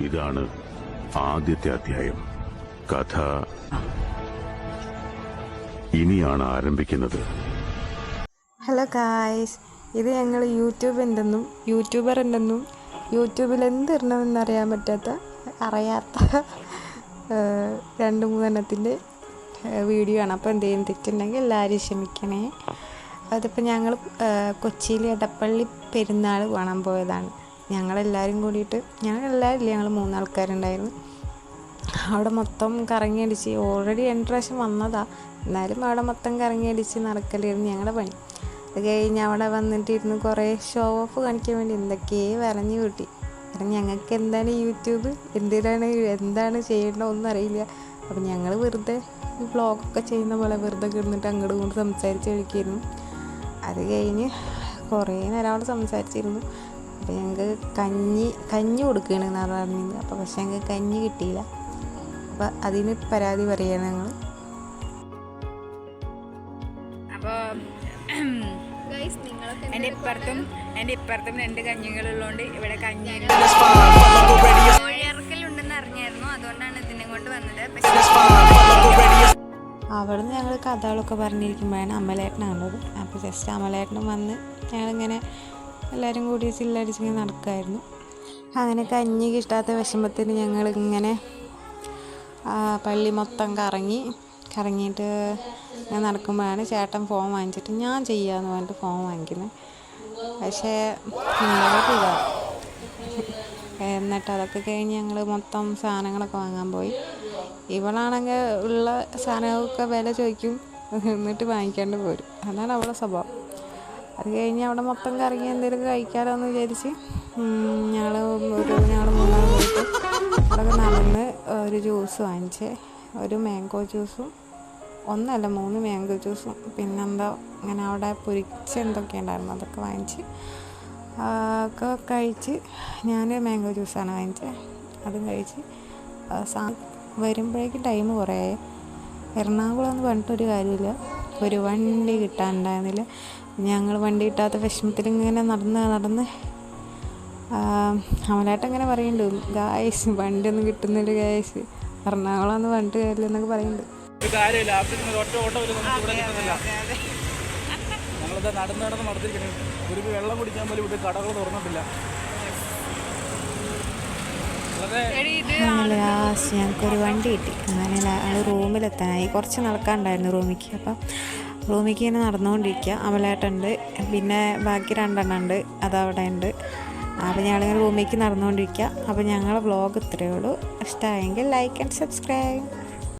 ഇതാണ് ആദ്യത്തെ അധ്യായം. കഥ ഇനിയാണ് ആരംഭിക്കുന്നത്. ഹലോ ഗായ്സ്, ഇത് ഞങ്ങൾ യൂട്യൂബർ ഉണ്ടെന്നും യൂട്യൂബിൽ എന്തിടണമെന്നറിയാൻ അറിയാത്ത 2-3 വീഡിയോ ആണ്. അപ്പോൾ എന്തെങ്കിലും തെറ്റുണ്ടെങ്കിൽ എല്ലാവരും ക്ഷമിക്കണേ. അതിപ്പോൾ ഞങ്ങൾ കൊച്ചിയിൽ എടപ്പള്ളി പെരുന്നാൾ കാണാൻ പോയതാണ്. ഞങ്ങളെല്ലാവരും കൂടിയിട്ട്, ഞങ്ങളെല്ലാവരും ഇല്ല, ഞങ്ങൾ 3 ആൾക്കാരുണ്ടായിരുന്നു. അവിടെ മൊത്തം കറങ്ങി അടിച്ച്, ഓൾറെഡി 2 പ്രാവശ്യം വന്നതാണ്, എന്നാലും അവിടെ മൊത്തം കറങ്ങി അടിച്ച് നടക്കലായിരുന്നു ഞങ്ങളുടെ പണി. അത് കഴിഞ്ഞ് അവിടെ വന്നിട്ടിരുന്ന് കുറേ ഷോ ഓഫ് കാണിക്കാൻ വേണ്ടി എന്തൊക്കെയോ വരഞ്ഞു കൂട്ടി. കാരണം ഞങ്ങൾക്ക് എന്താണ് യൂട്യൂബ്, എന്താണ് ചെയ്യേണ്ടത് ഒന്നും അറിയില്ല. അപ്പം ഞങ്ങൾ വെറുതെ ഈ വ്ളോഗൊക്കെ ചെയ്യുന്ന പോലെ വെറുതെ കിടന്നിട്ട് അങ്ങോട്ട് കൊണ്ട് സംസാരിച്ച് കളിക്കായിരുന്നു. അത് കഴിഞ്ഞ് കുറേ നേരം അവിടെ സംസാരിച്ചിരുന്നു. അപ്പോൾ ഞങ്ങൾക്ക് കഞ്ഞി കൊടുക്കുകയാണെന്നാണ് പറഞ്ഞത്. അപ്പോൾ പക്ഷേ ഞങ്ങൾക്ക് കഞ്ഞി കിട്ടിയില്ല. അപ്പോൾ അതിന് പരാതി പറയുകയാണ് ഞങ്ങൾ. അപ്പോൾ എൻ്റെ ഇപ്പുറത്തും 2 കഞ്ഞികളുള്ളതുകൊണ്ട് ഇവിടെ കഞ്ഞി കോഴിയിറക്കലുണ്ടെന്ന് അറിഞ്ഞായിരുന്നു, അതുകൊണ്ടാണ് ഇതിനെ കൊണ്ട് വന്നത്. അവിടെ നിന്ന് ഞങ്ങൾ കഥകളൊക്കെ പറഞ്ഞിരിക്കുമ്പോഴാണ് അമലേട്ടനാണുള്ളത്. അപ്പോൾ ജസ്റ്റ് അമലേട്ടനും വന്ന് ഞങ്ങളിങ്ങനെ എല്ലാവരും കൂടി ചില്ലടിച്ചിങ്ങനെ നടക്കുമായിരുന്നു. അങ്ങനെ കഞ്ഞി കിട്ടാത്ത വിഷമത്തിന് ഞങ്ങളിങ്ങനെ പള്ളി മൊത്തം കറങ്ങിയിട്ട് ഞാൻ നടക്കുമ്പോഴാണ് ചേട്ടൻ ഫോൺ വാങ്ങിച്ചിട്ട് ഞാൻ ചെയ്യാമെന്ന് പറഞ്ഞിട്ട് ഫോൺ വാങ്ങിക്കുന്നത്. പക്ഷേ ഉണ്ടായിട്ടില്ല. എന്നിട്ട് അതൊക്കെ കഴിഞ്ഞ് ഞങ്ങൾ മൊത്തം സാധനങ്ങളൊക്കെ വാങ്ങാൻ പോയി. ഇവളാണെങ്കിൽ ഉള്ള സാധനങ്ങളൊക്കെ വില ചോദിക്കും, എന്നിട്ട് വാങ്ങിക്കാണ്ട് പോരും. അതാണ് അവളുടെ സ്വഭാവം. അത് കഴിഞ്ഞ് അവിടെ മൊത്തം കറങ്ങി എന്തെങ്കിലുമൊക്കെ കഴിക്കാമല്ലോ എന്ന് വിചാരിച്ച് ഞങ്ങൾ 3 പോയിട്ട് അവിടെ നടന്ന് ഒരു ജ്യൂസ് വാങ്ങിച്ച്, ഒരു മാംഗോ ജ്യൂസും 3 മാംഗോ ജ്യൂസും പിന്നെന്താ ഇങ്ങനെ അവിടെ പൊരിച്ച എന്തൊക്കെ ഉണ്ടായിരുന്നു അതൊക്കെ വാങ്ങിച്ച് ഒക്കെ കഴിച്ച്. ഞാൻ മാംഗോ ജ്യൂസാണ് വാങ്ങിച്ചത്. അതും കഴിച്ച് വരുമ്പോഴേക്കും ടൈം കുറേ. എറണാകുളം എന്ന് പറഞ്ഞിട്ടൊരു കാര്യമില്ല, ഒരു വണ്ടി കിട്ടാനുണ്ടായിരുന്നില്ല. ഞങ്ങൾ വണ്ടി കിട്ടാത്ത വിഷമത്തിൽ ഇങ്ങനെ നടന്ന് അമലേട്ടൻ ഇങ്ങനെ പറയുന്നുണ്ട്, ഗായ്സ് വണ്ടിയൊന്നും കിട്ടുന്നില്ല ഗായ്സ്, എറണാകുളം എന്ന് പറഞ്ഞിട്ട് കാര്യമില്ല എന്നൊക്കെ പറയുന്നുണ്ട്. നടന്ന് മടുത്തിരിക്കുന്നത്. ഒരു വെള്ളം കുടിക്കാൻ പോലും ഇവിടെ കടകൾ തുറന്നിട്ടില്ല. അങ്ങനെ ലാസ്റ്റ് ഞങ്ങൾക്കൊരു വണ്ടി കിട്ടി. അങ്ങനെ റൂമിലെത്താനായി. കുറച്ച് നടക്കാനുണ്ടായിരുന്നു റൂമിലേക്ക്. അപ്പം റൂമിലേക്ക് ഇങ്ങനെ നടന്നുകൊണ്ടിരിക്കുക. അമലേട്ടുണ്ട്, പിന്നെ ബാക്കി 2 ഉണ്ട്, അതവിടെ ഉണ്ട്. അപ്പോൾ ഞങ്ങളിങ്ങനെ റൂമിലേക്ക് നടന്നുകൊണ്ടിരിക്കുക. അപ്പോൾ ഞങ്ങളുടെ വ്ളോഗ് ഇത്രയേ ഉള്ളൂ. ഇഷ്ടമായെങ്കിൽ ലൈക്ക് ആൻഡ് സബ്സ്ക്രൈബ്.